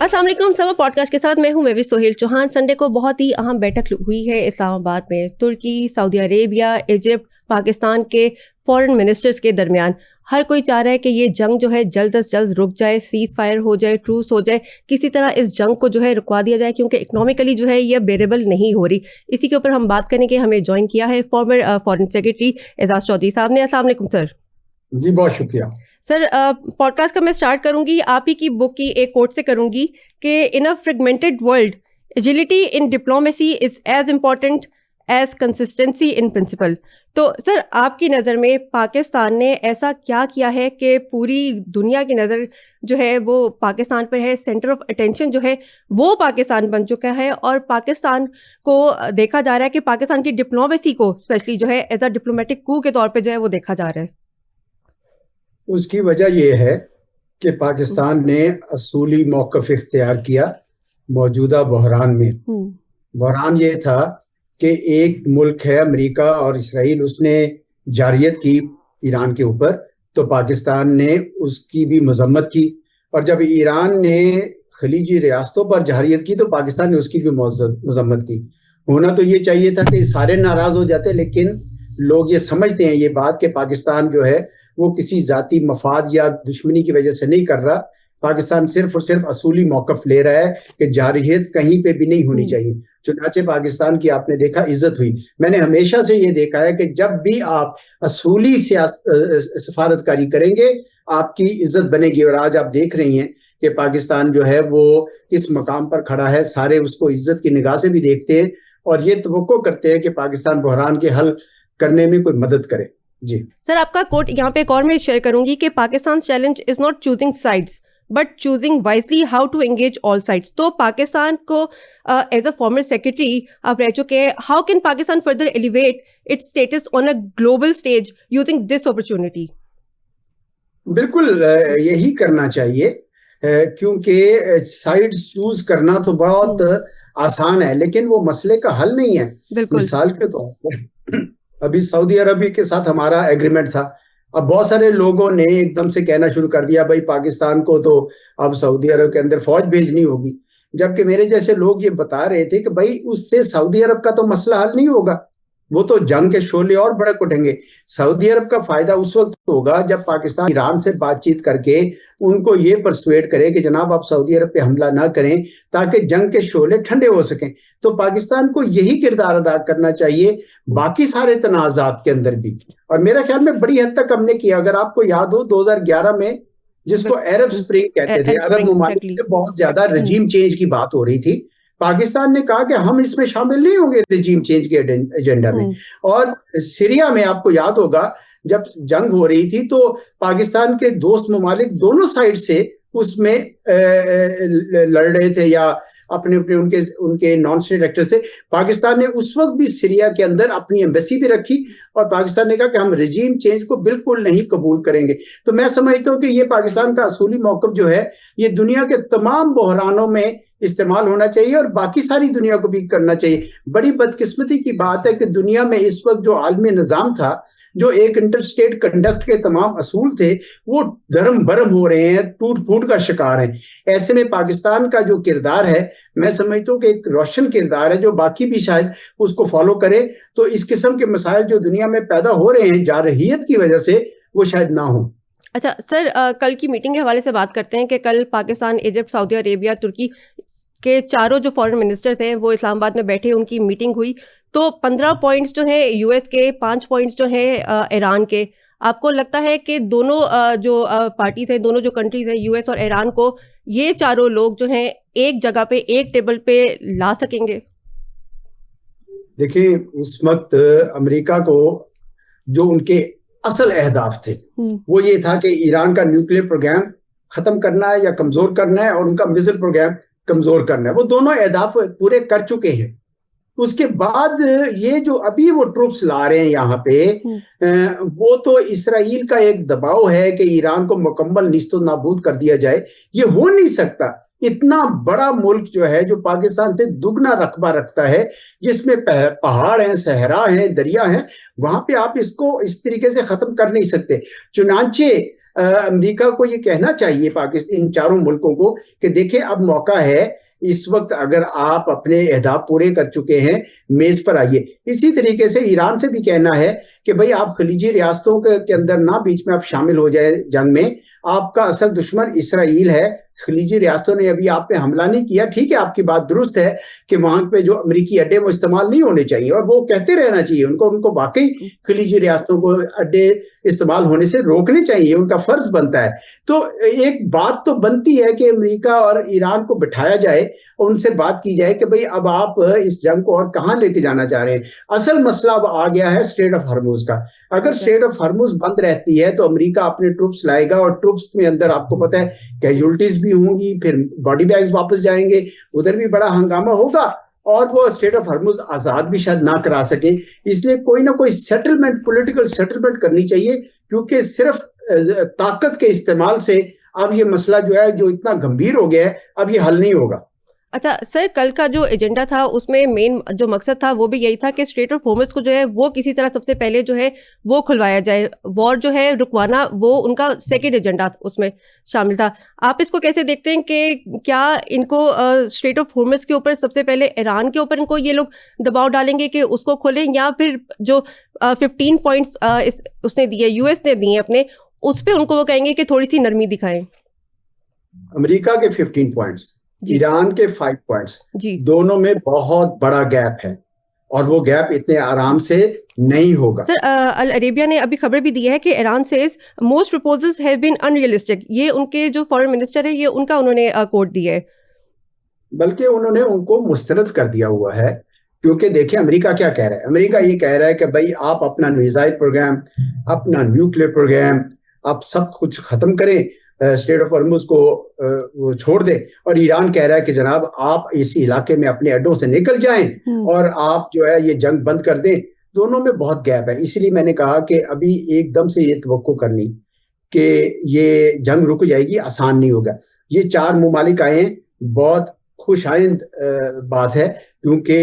अस्सलाम वालेकुम। Summer podcast के साथ मैं हूं मेवी सोहेल चौहान। संडे को बहुत ही अहम बैठक हुई है इस्लामाबाद में। तुर्की, सऊदी अरेबिया, इजिप्ट, पाकिस्तान के फॉरेन मिनिस्टर्स के दरमियान हर कोई चाह रहा है कि ये जंग जो है जल्द अज जल्द रुक जाए, सीज फायर हो जाए, ट्रूस हो जाए, किसी तरह इस जंग को जो है रुकवा दिया जाए, क्योंकि इकोनॉमिकली जो है ये बेरेबल नहीं हो रही। इसी के ऊपर हम बात करने के हमें ज्वाइन किया है former foreign secretary Aizaz Chaudhry साहब ने। अस्सलाम वालेकुम सर। जी बहुत शुक्रिया सर, पॉडकास्ट का मैं स्टार्ट करूंगी आप ही की बुक की एक कोट से करूंगी कि in a fragmented world agility in diplomacy is as important as consistency in principle. तो सर, आपकी नज़र में पाकिस्तान ने ऐसा क्या किया है कि पूरी दुनिया की नज़र जो है वो पाकिस्तान पर है, सेंटर ऑफ अटेंशन जो है वो पाकिस्तान बन चुका है, और पाकिस्तान को देखा जा रहा है कि पाकिस्तान की डिप्लोमेसी को स्पेशली जो है एज अ डिप्लोमेटिक कू के तौर पर जो है वो देखा जा रहा है। उसकी वजह यह है कि पाकिस्तान ने असूली मौक़िफ़ इख्तियार किया मौजूदा बहरान में। बहरान ये था कि एक मुल्क है अमेरिका और इसराइल, उसने जारियत की ईरान के ऊपर, तो पाकिस्तान ने उसकी भी मजम्मत की, और जब ईरान ने खलीजी रियासतों पर जारियत की तो पाकिस्तान ने उसकी भी मजम्मत की। होना तो ये चाहिए था कि सारे नाराज़ हो जाते, लेकिन लोग ये समझते हैं ये बात कि पाकिस्तान जो है वो किसी जाती मफाद या दुश्मनी की वजह से नहीं कर रहा। पाकिस्तान सिर्फ और सिर्फ असूली मौक़िफ़ ले रहा है कि जारहियत कहीं पे भी नहीं होनी चाहिए। चुनाचे पाकिस्तान की आपने देखा इज्जत हुई। मैंने हमेशा से ये देखा है कि जब भी आप असूली सफारतकारी करेंगे आपकी इज्जत बनेगी, और आज आप देख रही हैं कि पाकिस्तान जो है वो किस मकाम पर खड़ा है। सारे उसको इज्जत की निगाह से भी देखते हैं और ये तवक्को करते हैं कि पाकिस्तान बहरान के हल करने में कोई मदद करे। जी सर, आपका कोट यहाँ पे एक और मैं शेयर करूंगी कि Pakistan challenge is not choosing sides but choosing wisely how to engage all sides. तो पाकिस्तान को एज अ फॉर्मर सेक्रेटरी आप रह चुके हैं, how can Pakistan further elevate it's status on a global stage using this opportunity? बिल्कुल यही करना चाहिए, क्योंकि साइड्स चूज करना तो बहुत आसान है लेकिन वो मसले का हल नहीं है। मिसाल के तौर पर अभी सऊदी अरब के साथ हमारा एग्रीमेंट था। अब बहुत सारे लोगों ने एकदम से कहना शुरू कर दिया भाई पाकिस्तान को तो अब सऊदी अरब के अंदर फौज भेजनी होगी, जबकि मेरे जैसे लोग ये बता रहे थे कि भाई उससे सऊदी अरब का तो मसला हल नहीं होगा, वो तो जंग के शोले और भड़क उठेंगे। सऊदी अरब का फायदा उस वक्त होगा जब पाकिस्तान ईरान से बातचीत करके उनको ये परसुएड करे कि जनाब आप सऊदी अरब पे हमला ना करें ताकि जंग के शोले ठंडे हो सकें। तो पाकिस्तान को यही किरदार अदा करना चाहिए बाकी सारे तनाज़ात के अंदर भी, और मेरा ख्याल में बड़ी हद तक हमने किया। अगर आपको याद हो 2011 में जिसको अरब स्प्रिंग कहते थे, अरब ममालिक में बहुत ज्यादा रजीम चेंज की बात हो रही थी, पाकिस्तान ने कहा कि हम इसमें शामिल नहीं होंगे रजीम चेंज के एजेंडा में। और सीरिया में आपको याद होगा जब जंग हो रही थी तो पाकिस्तान के दोस्त ममालिक दोनों साइड से उसमें लड़ रहे थे या अपने अपने उनके नॉन स्टेट एक्टर से। पाकिस्तान ने उस वक्त भी सीरिया के अंदर अपनी एम्बेसी भी रखी और पाकिस्तान ने कहा कि हम रजीम चेंज को बिल्कुल नहीं कबूल करेंगे। तो मैं समझता हूँ कि ये पाकिस्तान का असूली मौक़िफ़ जो है ये दुनिया के तमाम बहरानों में इस्तेमाल होना चाहिए और बाकी सारी दुनिया को भी करना चाहिए। बड़ी बदकिस्मती की बात है कि दुनिया में इस वक्त जो आलमी निज़ाम था, जो एक इंटरस्टेट कंडक्ट के तमाम असूल थे, वो धर्म भरम हो रहे हैं, टूट फूट का शिकार हैं। ऐसे में पाकिस्तान का जो किरदार है मैं समझता हूँ कि एक रोशन किरदार है जो बाकी भी शायद उसको फॉलो करे, तो इस किस्म के मसाइल जो दुनिया में पैदा हो रहे हैं जारहियत की वजह से वो शायद ना हो। अच्छा सर, कल की मीटिंग के हवाले से बात करते हैं कि कल पाकिस्तान, इजिप्ट, सऊदी अरेबिया, तुर्की के चारों जो फॉरेन मिनिस्टर्स हैं वो इस्लामाबाद में बैठे, उनकी मीटिंग हुई। तो 15 पॉइंट्स जो हैं यूएस के, 5 पॉइंट्स जो हैं ईरान के। आपको लगता है कि दोनों जो पार्टीज हैं, दोनों जो कंट्रीज हैं, यूएस और ईरान को, ये चारों लोग जो हैं एक जगह पे, एक टेबल पे ला सकेंगे? देखिए, इस वक्त अमेरिका को जो उनके असल अहदाफ थे वो ये था कि ईरान का न्यूक्लियर प्रोग्राम खत्म करना है या कमजोर करना है और उनका मिसाइल प्रोग्राम कमजोर करना है। वो दोनों अहदाफ पूरे कर चुके हैं। उसके बाद ये जो अभी वो ट्रूप्स ला रहे हैं यहाँ पे, वो तो इसराइल का एक दबाव है कि ईरान को मुकम्मल निस्तो नाबूद कर दिया जाए। ये हो नहीं सकता। इतना बड़ा मुल्क जो है, जो पाकिस्तान से दुगना रकबा रखता है, जिसमें पहाड़ हैं, सहरा हैं, दरिया हैं, वहां पे आप इसको इस तरीके से खत्म कर नहीं सकते। चुनांचे अमेरिका को ये कहना चाहिए पाकिस्तान, इन चारों मुल्कों को, कि देखिए अब मौका है, इस वक्त अगर आप अपने अहदाफ पूरे कर चुके हैं, मेज पर आइए। इसी तरीके से ईरान से भी कहना है कि भाई आप खलीजी रियासतों के अंदर ना बीच में आप शामिल हो जाए जंग में। आपका असल दुश्मन इसराइल है। खलीजी रियासतों ने अभी आप पे हमला नहीं किया, ठीक है, आपकी बात दुरुस्त है कि वहां पे जो अमेरिकी अड्डे वो इस्तेमाल नहीं होने चाहिए, और वो कहते रहना चाहिए उनको वाकई खलीजी रियासतों को अड्डे इस्तेमाल होने से रोकने चाहिए, उनका फर्ज बनता है। तो एक बात तो बनती है कि अमेरिका और ईरान को बिठाया जाए और उनसे बात की जाए कि भाई अब आप इस जंग को और कहां लेके जाना चाह रहे हैं। असल मसला अब आ गया है स्ट्रेट ऑफ हॉर्मुज का। अगर स्ट्रेट ऑफ हॉर्मुज बंद रहती है तो अमेरिका अपने ट्रूप्स लाएगा, और ट्रूप्स में अंदर आपको पता है कैजुअलिटीज भी होंगी, फिर बॉडी बैग्स वापस जाएंगे, उधर भी बड़ा हंगामा होगा, और वो स्टेट ऑफ हॉर्मुज आजाद भी शायद ना करा सके। इसलिए कोई ना कोई सेटलमेंट, पॉलिटिकल सेटलमेंट करनी चाहिए, क्योंकि सिर्फ ताकत के इस्तेमाल से अब ये मसला जो है, जो इतना गंभीर हो गया है, अब ये हल नहीं होगा। अच्छा सर, कल का जो एजेंडा था उसमें मेन जो मकसद था वो भी यही था कि स्ट्रेट ऑफ हॉर्मुज को जो है वो किसी तरह सबसे पहले जो है वो खुलवाया जाए, वॉर जो है रुकवाना, वो उनका सेकंड एजेंडा उसमें शामिल था। आप इसको कैसे देखते हैं कि क्या इनको स्ट्रेट ऑफ हॉर्मुज के ऊपर सबसे पहले ईरान के ऊपर इनको ये लोग दबाव डालेंगे कि उसको खोलें, या फिर जो 15 पॉइंट्स उसने दिए, यूएस ने दिए अपने, उस पर उनको वो कहेंगे कि थोड़ी सी नरमी दिखाएं? अमेरिका के 15 पॉइंट्स, ईरान के 5 पॉइंट्स, दोनों में बहुत बड़ा गैप है, और वो गैप इतने आराम से नहीं होगा। सर, अल अरेबिया ने अभी खबर भी दी है कि Iran says most proposals have been unrealistic. ये उनके जो फॉरेन मिनिस्टर है, ये उनका उन्होंने कोट दिया है, बल्कि उन्होंने उनको मुस्तरद कर दिया हुआ है। क्योंकि देखिए अमेरिका क्या कह रहा है, अमेरिका ये कह रहा है कि भाई आप अपना मिसाइल प्रोग्राम, अपना न्यूक्लियर प्रोग्राम, आप सब कुछ खत्म करें, स्टेट ऑफ हॉर्मुज को वो छोड़ दें। और ईरान कह रहा है कि जनाब आप इस इलाके में अपने अड्डों से निकल जाएं और आप जो है ये जंग बंद कर दें। दोनों में बहुत गैप है। इसलिए मैंने कहा कि अभी एकदम से ये तवक्को करनी कि ये जंग रुक जाएगी आसान नहीं होगा। ये चार मुमालिक आए हैं, बहुत खुशाइंद बात है, क्योंकि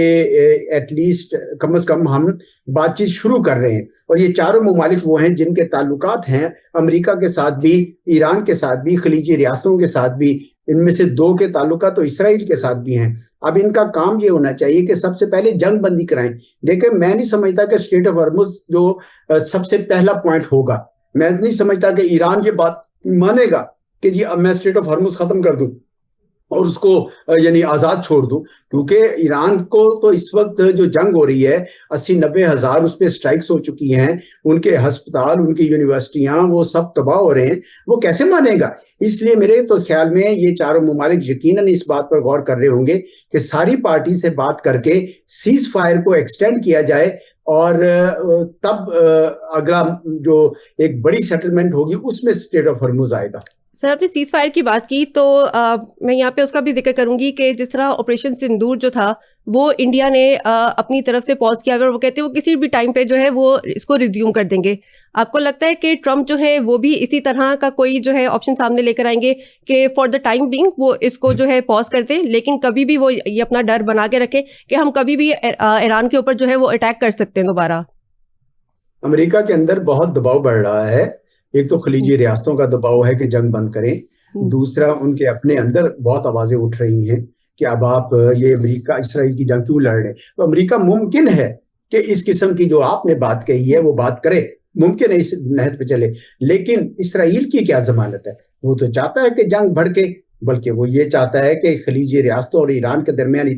एटलीस्ट कम से कम हम बातचीत शुरू कर रहे हैं। और ये चारों मुमालिक वो हैं जिनके ताल्लुकात हैं अमेरिका के साथ भी, ईरान के साथ भी, खलीजी रियासतों के साथ भी। इनमें से दो के ताल्लुकात तो इसराइल के साथ भी हैं। अब इनका काम ये होना चाहिए कि सबसे पहले जंग बंदी कराएं। देखिए मैं नहीं समझता कि स्टेट ऑफ हॉर्मुज जो सबसे पहला पॉइंट होगा, मैं नहीं समझता कि ईरान ये बात मानेगा कि जी अब मैं स्टेट ऑफ हॉर्मुज खत्म कर दूं और उसको यानी आजाद छोड़ दूं। क्योंकि ईरान को तो इस वक्त जो जंग हो रही है, 80-90 हजार उस पर स्ट्राइक्स हो चुकी हैं, उनके अस्पताल, उनकी यूनिवर्सिटियां, वो सब तबाह हो रहे हैं, वो कैसे मानेगा। इसलिए मेरे तो ख्याल में ये चारों मुमालिक यकीनन इस बात पर गौर कर रहे होंगे कि सारी पार्टी से बात करके सीज फायर को एक्सटेंड किया जाए, और तब अगला जो एक बड़ी सेटलमेंट होगी उसमें स्टेट ऑफ हॉर्मुज आएगा। सर, आपने सीज फायर की बात की तो मैं यहाँ पे उसका भी जिक्र करूंगी कि जिस तरह ऑपरेशन सिंदूर जो था वो इंडिया ने अपनी तरफ से पॉज किया, अगर वो कहते हैं वो किसी भी टाइम पे जो है वो इसको रिज्यूम कर देंगे। आपको लगता है कि ट्रम्प जो है वो भी इसी तरह का कोई जो है ऑप्शन सामने लेकर आएंगे कि फॉर द टाइम बिंग वो इसको जो है पॉज कर दें, लेकिन कभी भी वो ये अपना डर बना के रखें कि हम कभी भी ईरान के ऊपर जो है वो अटैक कर सकते हैं दोबारा? अमेरिका के अंदर बहुत दबाव बढ़ रहा है। एक तो खलीजी रियासतों का दबाव है कि जंग बंद करें, दूसरा उनके अपने अंदर बहुत आवाजें उठ रही हैं कि अब आप ये अमेरिका इसराइल की जंग क्यों लड़ रहे हैं। तो अमेरिका मुमकिन है कि इस किस्म की जो आपने बात कही है वो बात करे, मुमकिन है इस नहज पे चले। लेकिन इसराइल की क्या जमानत है? वो तो चाहता है कि जंग भड़के, बल्कि वो ये चाहता है कि खलीजी रियासतों और ईरान के दरमियान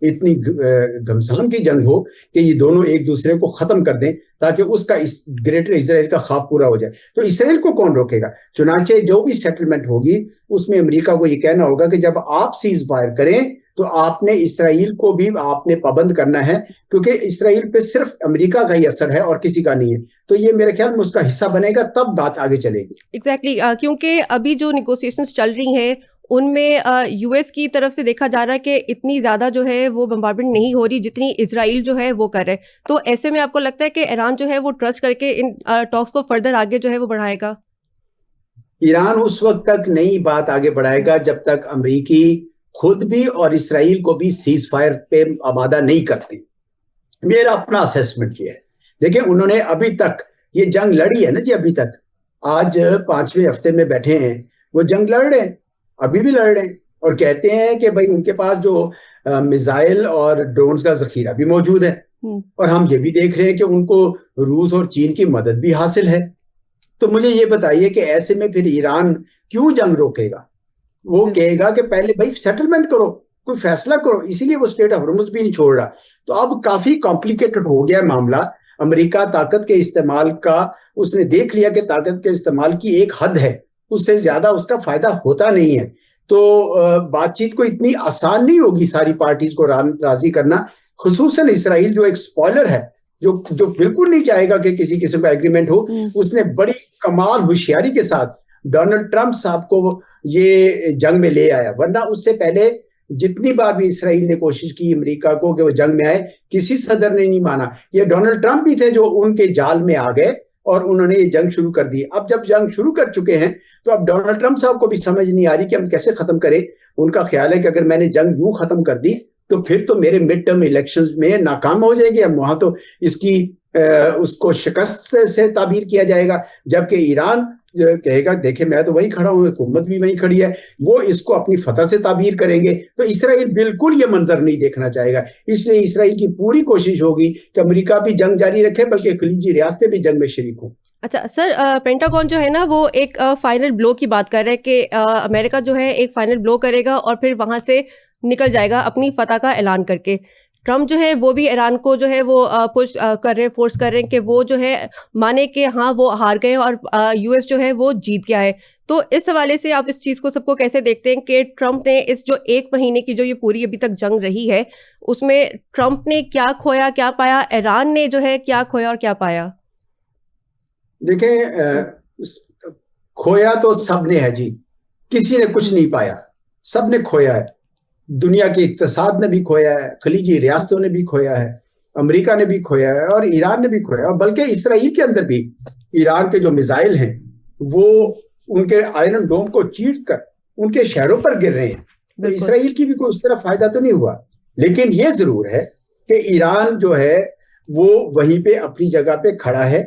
इतनी घमसान की जंग हो कि ये दोनों एक दूसरे को खत्म कर दें, ताकि उसका इस ग्रेटर इजराइल का ख्वाब पूरा हो जाए। तो इसराइल को कौन रोकेगा? चुनाचे जो भी सेटलमेंट होगी उसमें अमेरिका को ये कहना होगा कि जब आप सीज फायर करें तो आपने इसराइल को भी आपने पाबंद करना है, क्योंकि इसराइल पे सिर्फ अमेरिका का ही असर है और किसी का नहीं है। तो ये मेरे ख्याल में उसका हिस्सा बनेगा, तब बात आगे चलेगी। एग्जैक्टली क्योंकि अभी जो निगोशिएशंस चल रही हैं उनमें यूएस की तरफ से देखा जा रहा है कि इतनी ज़्यादा जो है वो बम्बार्डमेंट नहीं हो रही जितनी इजराइल जो है वो कर रहे हैं। तो ऐसे में आपको लगता है कि ईरान जो है वो ट्रस्ट करके इन टॉक्स को फर्दर आगे जो है वो बढ़ाएगा? ईरान उस वक्त तक नई बात आगे बढ़ाएगा जब तक अमेरिकी खुद भी और इसराइल को भी सीज फायर पे आमादा नहीं करती। मेरा अपना असेसमेंट ये है। देखिए उन्होंने अभी तक ये जंग लड़ी है ना जी, अभी तक आज 5वें हफ्ते में बैठे हैं, वो जंग लड़ रहे हैं, अभी भी लड़ रहे हैं, और कहते हैं कि भाई उनके पास जो मिसाइल और ड्रोन्स का जखीरा भी मौजूद है, और हम ये भी देख रहे हैं कि उनको रूस और चीन की मदद भी हासिल है। तो मुझे ये बताइए कि ऐसे में फिर ईरान क्यों जंग रोकेगा? वो कहेगा कि पहले भाई सेटलमेंट करो, कोई फैसला करो, इसीलिए वो स्टेट ऑफ हॉर्मुज़ भी नहीं छोड़ रहा। तो अब काफी कॉम्प्लिकेटेड हो गया मामला। अमेरिका ताकत के इस्तेमाल का, उसने देख लिया कि ताकत के इस्तेमाल की एक हद है, उससे ज्यादा उसका फायदा होता नहीं है। तो बातचीत को इतनी आसान नहीं होगी सारी पार्टीज को राजी करना, खुसूसन इसराइल जो एक स्पॉइलर है, जो जो बिल्कुल नहीं चाहेगा कि किसी किस्म का एग्रीमेंट हो। उसने बड़ी कमाल होशियारी के साथ डोनाल्ड ट्रंप साहब को ये जंग में ले आया, वरना उससे पहले जितनी बार भी इसराइल ने कोशिश की अमेरिका को कि वो जंग में आए, किसी सदर ने नहीं माना। ये डोनाल्ड ट्रंप भी थे जो उनके जाल में आ गए और उन्होंने ये जंग शुरू कर दी। अब जब जंग शुरू कर चुके हैं तो अब डोनाल्ड ट्रंप साहब को भी समझ नहीं आ रही कि हम कैसे खत्म करें। उनका ख्याल है कि अगर मैंने जंग यूं खत्म कर दी तो फिर तो मेरे मिड टर्म इलेक्शंस में नाकाम हो जाएगी, हम वहां तो इसकी उसको शिकस्त से ताबीर किया जाएगा। जबकि ईरान कहेगा देखे मैं तो वहीं खड़ा हूं, हुकूमत भी वहीं खड़ी है, वो इसको अपनी फतह से ताबीर करेंगे। तो इसराइल बिल्कुल ये मंजर नहीं देखना चाहेगा, इसलिए इसराइल की पूरी कोशिश होगी कि अमेरिका भी जंग जारी रखे, बल्कि खलीजी रियासतें भी जंग में शरीक हों। अच्छा सर, पेंटागन जो है ना वो एक फाइनल ब्लो की बात कर रहा है कि अमेरिका जो है एक फाइनल ब्लो करेगा और फिर वहां से निकल जाएगा अपनी फतह का ऐलान करके। ट्रम्प जो है वो भी ईरान को जो है वो पुश कर रहे हैं, फोर्स कर रहे हैं कि वो जो है माने कि हाँ वो हार गए और यूएस जो है वो जीत गया है। तो इस हवाले से आप इस चीज़ को सबको कैसे देखते हैं कि ट्रम्प ने इस जो 1 महीने की जो ये पूरी अभी तक जंग रही है उसमें ट्रम्प ने क्या खोया क्या पाया, ईरान ने जो है क्या खोया और क्या पाया? देखें, खोया तो सबने है जी, किसी ने कुछ नहीं पाया, सबने खोया है। दुनिया के इक्तिसाद ने भी खोया है, खलीजी रियासतों ने भी खोया है, अमेरिका ने भी खोया है और ईरान ने भी खोया है। और बल्कि इसराइल के अंदर भी ईरान के जो मिसाइल हैं वो उनके आयरन डोम को चीर कर उनके शहरों पर गिर रहे हैं। तो इसराइल की भी कोई उस तरह फायदा तो नहीं हुआ। लेकिन ये जरूर है कि ईरान जो है वो वहीं पे अपनी जगह पे खड़ा है,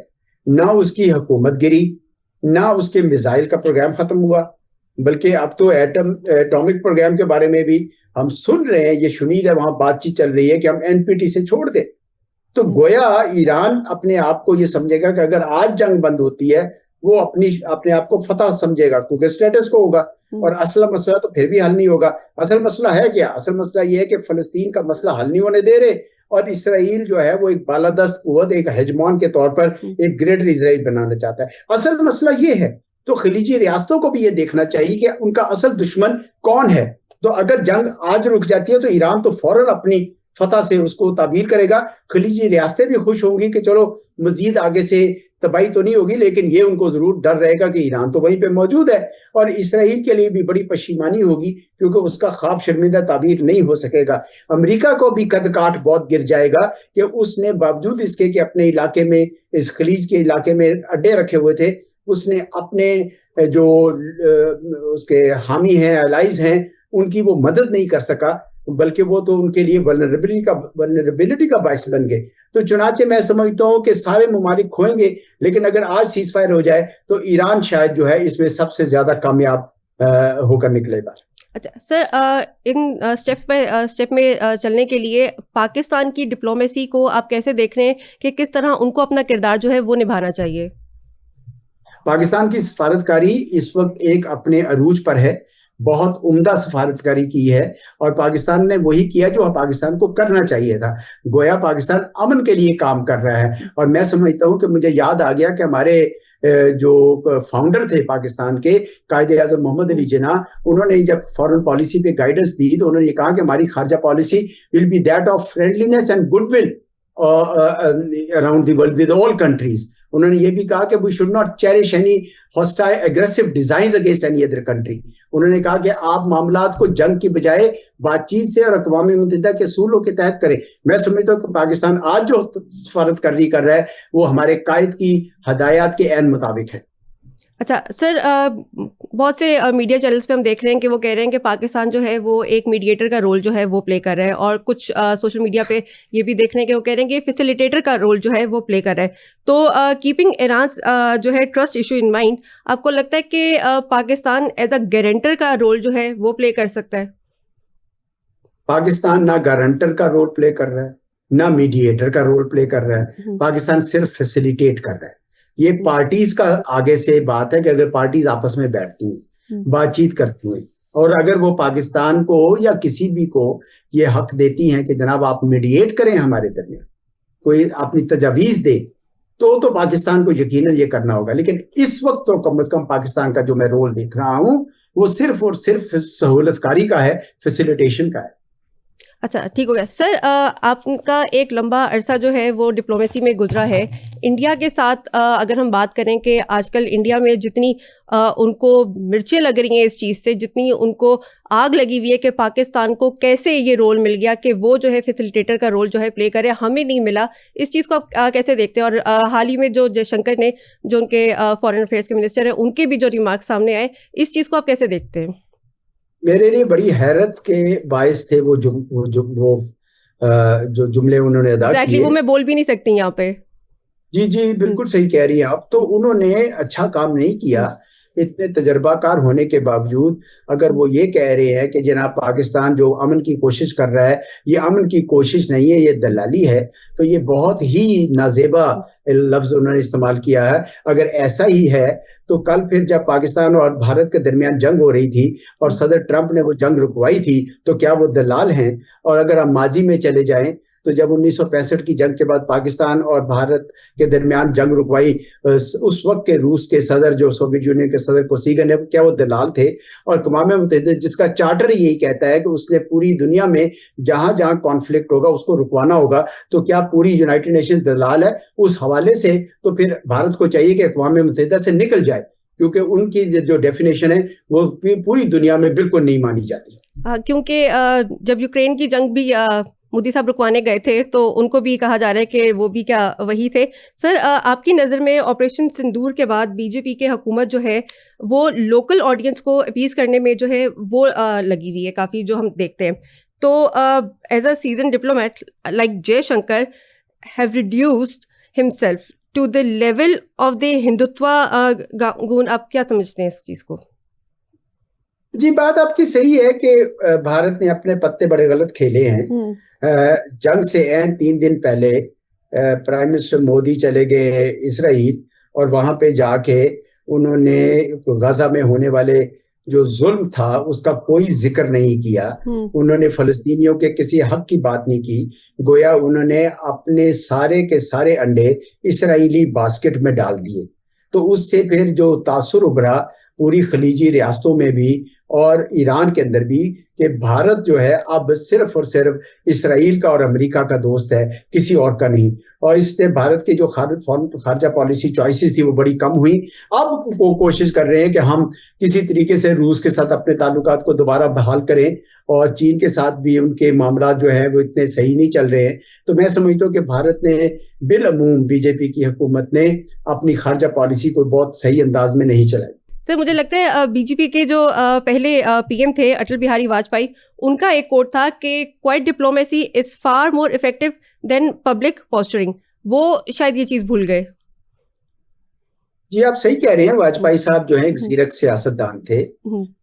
ना उसकी हुकूमत गिरी, ना उसके मिसाइल का प्रोग्राम खत्म हुआ, बल्कि अब तो एटॉमिक प्रोग्राम के बारे में भी हम सुन रहे हैं, ये शुनीद है वहां बातचीत चल रही है कि हम एनपीटी से छोड़ दें। तो गोया ईरान अपने आप को ये समझेगा कि अगर आज जंग बंद होती है वो अपने आप को फतह समझेगा, क्योंकि स्टेटस को होगा। और असल मसला तो फिर भी हल नहीं होगा। असल मसला है क्या? असल मसला ये है कि फलस्तीन का मसला हल नहीं होने दे रहे और इसराइल जो है वो एक बालादस्त कुव्वत, एक हेजमॉन के तौर पर एक ग्रेटर इसराइल बनाना चाहता है। असल मसला ये है। तो खलीजी रियासतों को भी ये देखना चाहिए कि उनका असल दुश्मन कौन है। तो अगर जंग आज रुक जाती है तो ईरान तो फौरन अपनी फतह से उसको ताबीर करेगा, खलीजी रियासतें भी खुश होंगी कि चलो मजीद आगे से तबाही तो नहीं होगी, लेकिन ये उनको जरूर डर रहेगा कि ईरान तो वहीं पे मौजूद है। और इसराइल के लिए भी बड़ी पशीमानी होगी क्योंकि उसका ख्वाब शर्मिंदा ताबीर नहीं हो सकेगा। अमेरिका को भी कद काठ बहुत गिर जाएगा कि उसने बावजूद इसके कि अपने इलाके में, इस खलीज के इलाके में अड्डे रखे हुए थे, उसने अपने जो उसके हामी हैं, अलाइज हैं, उनकी वो मदद नहीं कर सका, बल्कि वो तो उनके लिए वल्नरेबिलिटी का बायस बन गए। तो चुनाचे मैं समझता हूँ कि सारे ममालिक खोएंगे, लेकिन अगर आज सीज फायर हो जाए तो ईरान शायद जो है इसमें सबसे ज्यादा कामयाब होकर निकलेगा। अच्छा सर, इन स्टेप में चलने के लिए पाकिस्तान की डिप्लोमेसी को आप कैसे देख रहे हैं कि किस तरह उनको अपना किरदार जो है वो निभाना चाहिए? पाकिस्तान की सफारतकारी इस वक्त एक अपने अरूज पर है, बहुत उम्दा सफारतकारी की है और पाकिस्तान ने वही किया जो पाकिस्तान को करना चाहिए था। गोया पाकिस्तान अमन के लिए काम कर रहा है। और मैं समझता हूं कि मुझे याद आ गया कि हमारे जो फाउंडर थे पाकिस्तान के, कायदे आज़म मोहम्मद अली जिन्ना, उन्होंने जब फॉरेन पॉलिसी पे गाइडेंस दी तो उन्होंने ये कहा कि हमारी खारजा policy will be that of friendliness and goodwill around the world with all countries. उन्होंने ये भी कहा कि we should not cherish any hostile aggressive designs against any other country. उन्होंने कहा कि आप मामलात को जंग की बजाय बातचीत से और अक़वाम मुत्तहिदा के असूलों के तहत करें। मैं समझता हूँ कि पाकिस्तान आज जो सफारतकारी कर रहा है वो हमारे कायद की हदायत के ऐन मुताबिक है। अच्छा सर, बहुत से मीडिया चैनल्स पे हम देख रहे हैं कि वो कह रहे हैं कि पाकिस्तान जो है वो एक मीडिएटर का रोल जो है वो प्ले कर रहा है, और कुछ सोशल मीडिया पे ये भी देख रहे हैं कि वो कह रहे हैं कि फैसिलिटेटर का रोल जो है वो प्ले कर रहा है। तो कीपिंग ईरान जो है ट्रस्ट इशू इन माइंड, आपको लगता है कि पाकिस्तान एज अ गारंटर का रोल जो है वो प्ले कर सकता है? पाकिस्तान ना गारंटर का रोल प्ले कर रहा है, ना मीडिएटर का रोल प्ले कर रहा है। पाकिस्तान सिर्फ फैसिलिटेट कर रहा है। ये पार्टीज का आगे से बात है कि अगर पार्टीज आपस में बैठती हैं, बातचीत करती हैं, और अगर वो पाकिस्तान को या किसी भी को ये हक देती हैं कि जनाब आप मीडिएट करें हमारे दरमियान, कोई अपनी तजावीज दे, तो पाकिस्तान को यकीनन ये करना होगा। लेकिन इस वक्त तो कम से कम पाकिस्तान का जो मैं रोल देख रहा हूं वो सिर्फ और सिर्फ सहूलतकारी का है, फैसिलिटेशन का है। अच्छा, ठीक हो गया सर। आपका एक लंबा अरसा जो है वो डिप्लोमेसी में गुजरा है इंडिया के साथ। अगर हम बात करें कि आजकल इंडिया में जितनी उनको मिर्चें लग रही हैं इस चीज़ से, जितनी उनको आग लगी हुई है कि पाकिस्तान को कैसे ये रोल मिल गया कि वो जो है फैसिलिटेटर का रोल जो है प्ले करे, हमें नहीं मिला, इस चीज़ को आप कैसे देखते हैं? और हाल ही में जो जयशंकर ने, जो उनके फॉरेन अफेयर्स के मिनिस्टर हैं, उनके भी जो रिमार्क सामने आए, इस चीज़ को आप कैसे देखते हैं? मेरे लिए बड़ी हैरत के बायस थे वो जो जुमले उन्होंने अदा किए। वो मैं बोल भी नहीं सकती यहाँ पे। जी जी, बिल्कुल सही कह रही हैं आप। तो उन्होंने अच्छा काम नहीं किया। इतने तजर्बाकार होने के बावजूद अगर वो ये कह रहे हैं कि जनाब पाकिस्तान जो अमन की कोशिश कर रहा है, ये अमन की कोशिश नहीं है, ये दलाली है, तो ये बहुत ही नाजेबा लफ्ज उन्होंने इस्तेमाल किया है। अगर ऐसा ही है तो कल फिर जब पाकिस्तान और भारत के दरमियान जंग हो रही थी और सदर ट्रंप ने वो जंग रुकवाई थी, तो क्या वो दलाल हैं? और अगर हम माजी में चले जाएं तो जब 1965 की जंग के बाद पाकिस्तान और भारत के दरमियान जंग रुकवाई, उस वक्त के रूस के सदर, जो सोवियत यूनियन के सदर कोसीगन है, क्या वो दलाल थे? और अक़वाम मुत्तहिदा जिसका चार्टर यही कहता है कि उसने पूरी दुनिया में जहां जहां कॉन्फ्लिक्ट होगा उसको रुकवाना होगा, तो क्या पूरी यूनाइटेड नेशन दलाल है? उस हवाले से तो फिर भारत को चाहिए कि अक़वाम मुत्तहिदा से निकल जाए, क्योंकि उनकी जो डेफिनेशन है वो पूरी दुनिया में बिल्कुल नहीं मानी जाती। क्योंकि जब यूक्रेन की जंग भी मोदी साहब रुकवाने गए थे तो उनको भी कहा जा रहा है कि वो भी क्या वही थे। सर, आपकी नज़र में ऑपरेशन सिंदूर के बाद बीजेपी के हुकूमत जो है वो लोकल ऑडियंस को अपीज करने में जो है वो लगी हुई है काफ़ी, जो हम देखते हैं। तो as a season diplomat like Jaishankar have reduced himself to the level of the Hindutva goon, आप क्या समझते हैं इस चीज़ को? जी, बात आपकी सही है कि भारत ने अपने पत्ते बड़े गलत खेले हैं। जंग से ऐन 3 दिन पहले प्राइम मिनिस्टर मोदी चले गए इसराइल, और वहां पे जाके उन्होंने गाजा में होने वाले जो जुल्म था उसका कोई जिक्र नहीं किया। उन्होंने फलस्तीनियों के किसी हक की बात नहीं की। गोया उन्होंने अपने सारे के सारे अंडे इसराइली बास्केट में डाल दिए। तो उससे फिर जो तासुर उभरा पूरी खलीजी रियासतों में भी और ईरान के अंदर भी, कि भारत जो है अब सिर्फ और सिर्फ इसराइल का और अमेरिका का दोस्त है, किसी और का नहीं। और इससे भारत की जो खारजा पॉलिसी चॉइसेस थी वो बड़ी कम हुई। अब वो कोशिश कर रहे हैं कि हम किसी तरीके से रूस के साथ अपने ताल्लुकात को दोबारा बहाल करें, और चीन के साथ भी उनके मामला जो है वो इतने सही नहीं चल रहे हैं। तो मैं समझता हूँ कि भारत ने बिलअमूम, बीजेपी की हुकूमत ने अपनी खारजा पॉलिसी को बहुत सही अंदाज में नहीं चलाई। सर, मुझे लगता है बीजेपी के जो पहले पीएम थे अटल बिहारी वाजपेयी, उनका एक कोट था कि quiet diplomacy is far more effective than public posturing. वो शायद ये चीज भूल गए। जी, आप सही कह रहे हैं। वाजपेयी साहब जो है एक ज़ीरक सियासतदान थे,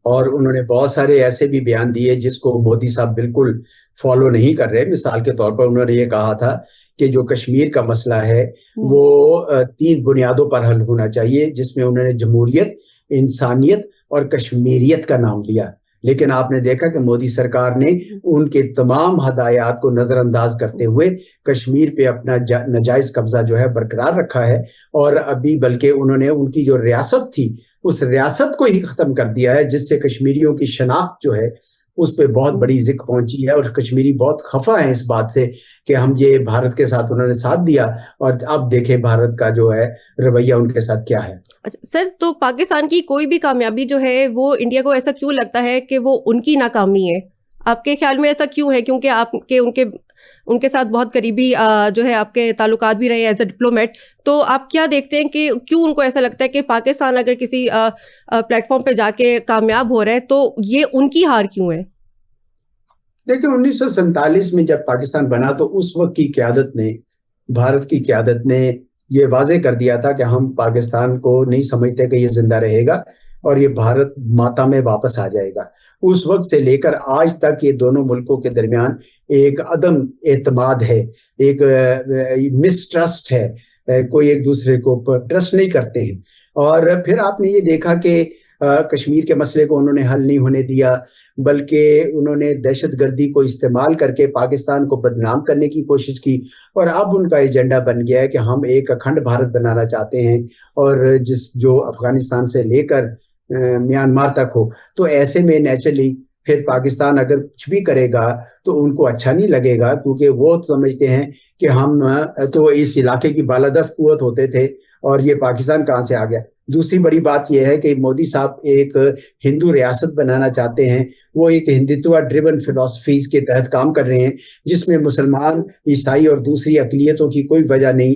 और उन्होंने बहुत सारे ऐसे भी बयान दिए जिसको मोदी साहब बिल्कुल फॉलो नहीं कर रहे। मिसाल के तौर पर उन्होंने ये कहा था कि जो कश्मीर का मसला है वो 3 बुनियादों पर हल होना चाहिए, जिसमें उन्होंने जमहूरियत, इंसानियत और कश्मीरियत का नाम लिया। लेकिन आपने देखा कि मोदी सरकार ने उनके तमाम हदायत को नजरअंदाज करते हुए कश्मीर पे अपना नाजायज कब्जा जो है बरकरार रखा है, और अभी बल्कि उन्होंने उनकी जो रियासत थी उस रियासत को ही खत्म कर दिया है, जिससे कश्मीरियों की शनाख्त जो है उस पर बहुत बड़ी जिक पहुंची है। और कश्मीरी बहुत खफा है इस बात से कि हम ये भारत के साथ उन्होंने साथ दिया, और अब देखें भारत का जो है रवैया उनके साथ क्या है। अच्छा सर, तो पाकिस्तान की कोई भी कामयाबी जो है वो इंडिया को ऐसा क्यों लगता है कि वो उनकी नाकामी है? आपके ख्याल में ऐसा क्यों है? क्योंकि आपके उनके उनके साथ बहुत करीबी जो है आपके ताल्लुकात भी रहे एज अ डिप्लोमेट, तो आप क्या देखते हैं कि क्यों उनको ऐसा लगता है कि पाकिस्तान अगर किसी प्लेटफॉर्म पे जाके कामयाब हो रहा है तो ये उनकी हार क्यों है? देखिए 1947 में जब पाकिस्तान बना तो उस वक्त की क़यादत ने, भारत की क़यादत ने ये वाजे कर दिया था कि हम पाकिस्तान को नहीं समझते कि ये जिंदा रहेगा और ये भारत माता में वापस आ जाएगा। उस वक्त से लेकर आज तक ये दोनों मुल्कों के दरमियान एक अदम एतमाद है, एक मिसट्रस्ट है, कोई एक दूसरे को ट्रस्ट नहीं करते हैं। और फिर आपने ये देखा कि कश्मीर के मसले को उन्होंने हल नहीं होने दिया, बल्कि उन्होंने दहशतगर्दी को इस्तेमाल करके पाकिस्तान को बदनाम करने की कोशिश की। और अब उनका एजेंडा बन गया है कि हम एक अखंड भारत बनाना चाहते हैं और जो अफगानिस्तान से लेकर म्यांमार तक हो। तो ऐसे में नेचुरली फिर पाकिस्तान अगर कुछ भी करेगा तो उनको अच्छा नहीं लगेगा, क्योंकि वो समझते हैं कि हम तो इस इलाके की बालादस्त कुव्वत होते थे और ये पाकिस्तान कहाँ से आ गया। दूसरी बड़ी बात यह है कि मोदी साहब एक हिंदू रियासत बनाना चाहते हैं। वो एक हिंदुत्व ड्रिवन फिलॉसफीज के तहत काम कर रहे हैं, जिसमें मुसलमान, ईसाई और दूसरी अकलियतों की कोई वजह नहीं,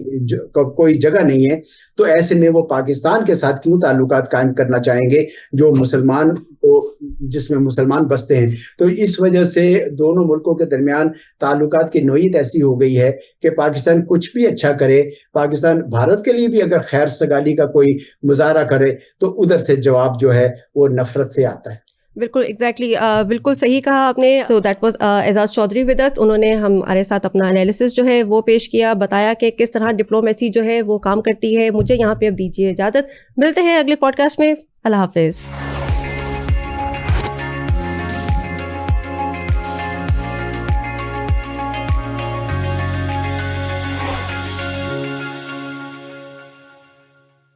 कोई जगह नहीं है। तो ऐसे में वो पाकिस्तान के साथ क्यों ताल्लुकात कायम करना चाहेंगे जो मुसलमान को, जिसमें मुसलमान बसते हैं। तो इस वजह से दोनों मुल्कों के दरमियान ताल्लुकात की नोयत ऐसी हो गई है कि पाकिस्तान कुछ भी अच्छा करे, पाकिस्तान भारत के लिए भी अगर खैर सगाली का कोई मुजाहरा करे तो उधर से जवाब जो है वो नफरत से आता है। बिल्कुल एग्जैक्टली बिल्कुल सही कहा आपने। So that was Aizaz Chaudhry with us. उन्होंने हमारे साथ अपना एनालिसिस जो है वो पेश किया, बताया कि किस तरह डिप्लोमेसी जो है वो काम करती है। मुझे यहाँ पे अब दीजिए इजाज़त, मिलते हैं अगले पॉडकास्ट में। अल्लाह हाफिज़।